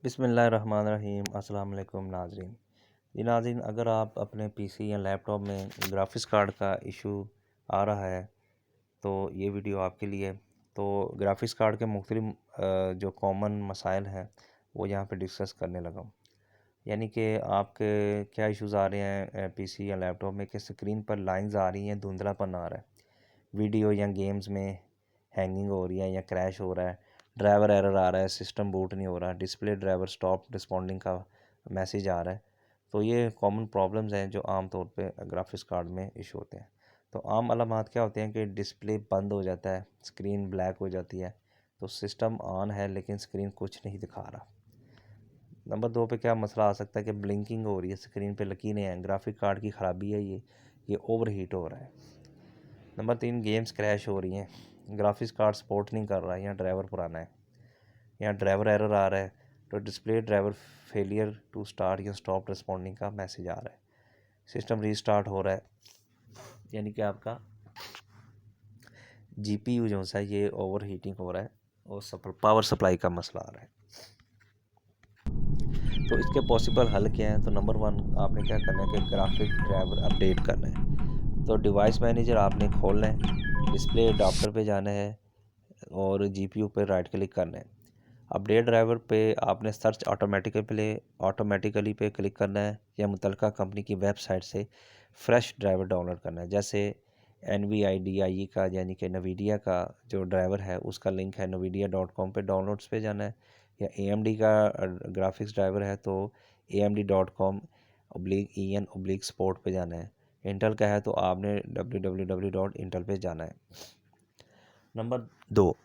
बिस्मिल्लाहिर्रहमानिर्रहीम। अस्सलाम वालेकुम नाज़रीन। जी नाज़रीन, अगर आप अपने पीसी या लैपटॉप में ग्राफिक्स कार्ड का इशू आ रहा है तो ये वीडियो आपके लिए। तो ग्राफिक्स कार्ड के मुख्तलिफ जो कॉमन मसाइल हैं वो यहाँ पे डिस्कस करने लगा हूँ। यानी कि आपके क्या इश्यूज़ आ रहे हैं पीसी या लैपटॉप में कि स्क्रीन पर लाइंस आ रही हैं, धुंधलापन आ रहा है, वीडियो या गेम्स में हैंगिंग हो रही है या क्रैश हो रहा है, ड्राइवर एरर आ रहा है, सिस्टम बूट नहीं हो रहा, डिस्प्ले ड्राइवर स्टॉप रिस्पॉन्डिंग का मैसेज आ रहा है। तो ये कॉमन प्रॉब्लम्स हैं जो आम तौर पे ग्राफिक्स कार्ड में इशू होते हैं। तो आम अलामात क्या होते हैं कि डिस्प्ले बंद हो जाता है, स्क्रीन ब्लैक हो जाती है, तो सिस्टम ऑन है लेकिन स्क्रीन कुछ नहीं दिखा रहा। नंबर 2 पे क्या मसला आ सकता है कि ब्लिंकिंग हो रही है, स्क्रीन पे लकीरें हैं, ग्राफिक कार्ड की ख़राबी है, ये ओवर हीट हो रहा है। नंबर 3, गेम्स क्रैश हो रही हैं, ग्राफिक्स कार्ड सपोर्ट नहीं कर रहा है या ड्राइवर पुराना है या ड्राइवर एरर आ रहा है, तो display driver failure to start या स्टॉप रिस्पॉन्डिंग का मैसेज आ रहा है। सिस्टम रीस्टार्ट हो रहा है, यानी कि आपका जीपीयू जो है ये ओवर हीटिंग हो रहा है और पावर सप्लाई का मसला आ रहा है। तो इसके पॉसिबल हल क्या हैं? तो नंबर 1, आपने क्या करना है कि ग्राफिक ड्राइवर अपडेट करना है। तो डिवाइस मैनेजर आपने खोलना है, डिस्प्ले अडाप्टर पे जाना है और जीपीयू पे राइट क्लिक करना है। अपडेट ड्राइवर पे आपने सर्च ऑटोमेटिकली पे क्लिक करना है या मुतलका कंपनी की वेबसाइट से फ्रेश ड्राइवर डाउनलोड करना है। जैसे NVIDIE का यानी कि नवीडिया का जो ड्राइवर है उसका लिंक है nvidia.com पे डाउनलोड्स पे जाना है, या AMD का ग्राफिक्स ड्राइवर है तो amd.com/en/support पे जाना है। इंटेल का है तो आपने www.intel पे जाना है। नंबर 2,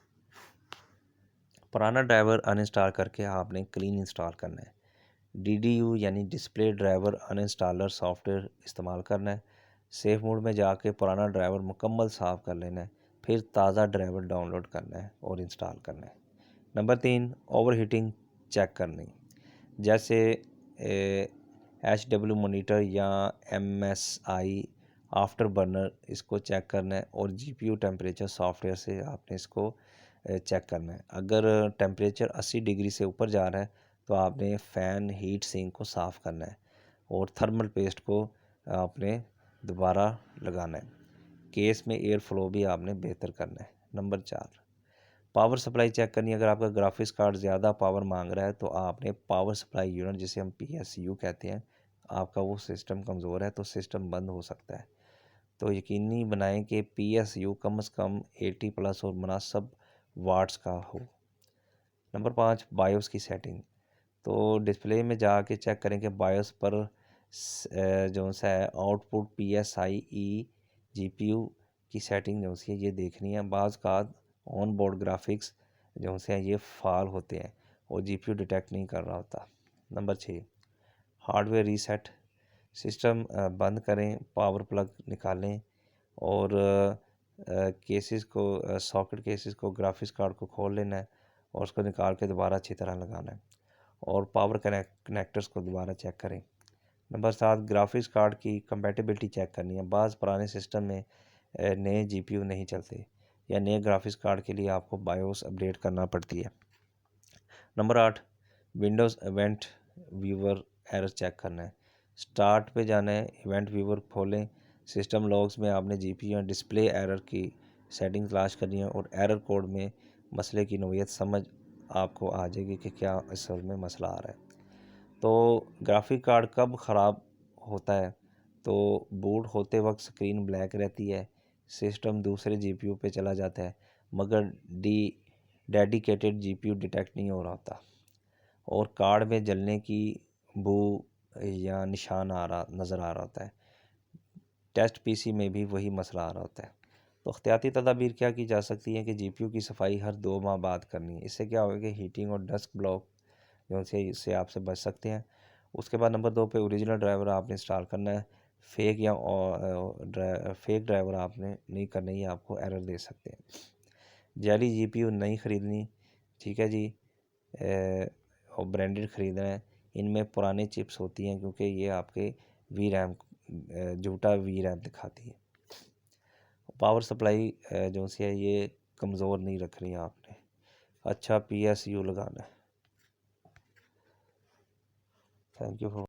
पुराना ड्राइवर अनइंस्टॉल करके आपने क्लीन इंस्टॉल करना है। DDU यानी डिस्प्ले ड्राइवर अनइंस्टॉलर सॉफ्टवेयर इस्तेमाल करना है। सेफ मोड में जाके पुराना ड्राइवर मुकम्मल साफ़ कर लेना है, फिर ताज़ा ड्राइवर डाउनलोड करना है और इंस्टॉल करना है। नंबर 3, ओवर हीटिंग चेक करनी, जैसे HW मॉनिटर या MSI आफ्टर बर्नर, इसको चेक करना है और GPU टेम्परेचर सॉफ्टवेयर से आपने इसको चेक करना है। अगर टेम्परेचर 80 डिग्री से ऊपर जा रहा है तो आपने फ़ैन हीट सिंक को साफ़ करना है और थर्मल पेस्ट को आपने दोबारा लगाना है। केस में एयर फ्लो भी आपने बेहतर करना है। नंबर 4, पावर सप्लाई चेक करनी है। अगर आपका ग्राफिक्स कार्ड ज़्यादा पावर मांग रहा है तो आपने पावर सप्लाई यूनिट, जिसे हम PSU कहते हैं, आपका वो सिस्टम कमज़ोर है तो सिस्टम बंद हो सकता है। तो यकीनी बनाएं कि PSU कम से कम 80+ और मुनासिब वाट्स का हो। नंबर 5, बायोस की सेटिंग। तो डिस्प्ले में जाके चेक करें कि बायोस पर जो सा है आउटपुट PSIe GPU की सेटिंग जो सी है ये देखनी है। बाज़ का ऑन बोर्ड ग्राफिक्स जो से हैं ये फाल होते हैं और GPU डिटेक्ट नहीं कर रहा होता। Number 6, hardware reset. सिस्टम बंद करें, पावर प्लग निकालें और केसेस को सॉकेट केसेस को ग्राफिक्स कार्ड को खोल लेना है और उसको निकाल के दोबारा अच्छी तरह लगाना है और पावर कनेक्टर्स को दोबारा चेक करें। नंबर 7, ग्राफिक्स कार्ड की कंपैटिबिलिटी चेक करनी है। बाज़ पुराने सिस्टम में नए GPU नहीं चलते या नए ग्राफिक्स कार्ड के लिए आपको बायोस अपडेट करना पड़ती है। Number 8, Windows event viewer error check करना है। स्टार्ट पे जाना है, इवेंट व्यूवर खोलें, सिस्टम लॉग्स में आपने GPU या डिस्प्ले एरर की सेटिंग तलाश करनी है और एरर कोड में मसले की नोयत समझ आपको आ जाएगी कि क्या असल में मसला आ रहा है। तो ग्राफिक कार्ड कब ख़राब होता है? तो बूट होते वक्त स्क्रीन ब्लैक रहती है, सिस्टम दूसरे GPU पे चला जाता है मगर डेडिकेटेड GPU डिटेक्ट नहीं हो रहा होता और कार्ड में जलने की बू या निशान नज़र आ रहा होता है। टेस्ट PC में भी वही मसला आ रहा होता है। तो एहतियाती तदाबीर क्या की जा सकती है कि GPU की सफाई हर 2 माह बाद करनी है। इससे क्या होगा कि हीटिंग और डस्ट ब्लॉक जो से इससे आपसे बच सकते हैं। उसके बाद नंबर 2 पे ओरिजिनल ड्राइवर आपने इंस्टॉल करना है। फेक ड्राइवर आपने नहीं करना, ये आपको एरर दे सकते हैं। जाली GPU नहीं ख़रीदनी, ठीक है जी, और ब्रांडेड ख़रीदना है। इनमें पुरानी चिप्स होती हैं क्योंकि ये आपके VRAM झूठा VRAM दिखाती है। पावर सप्लाई जो सी है ये कमज़ोर नहीं रखनी है आपने। अच्छा PSU लगाना है। Thank you for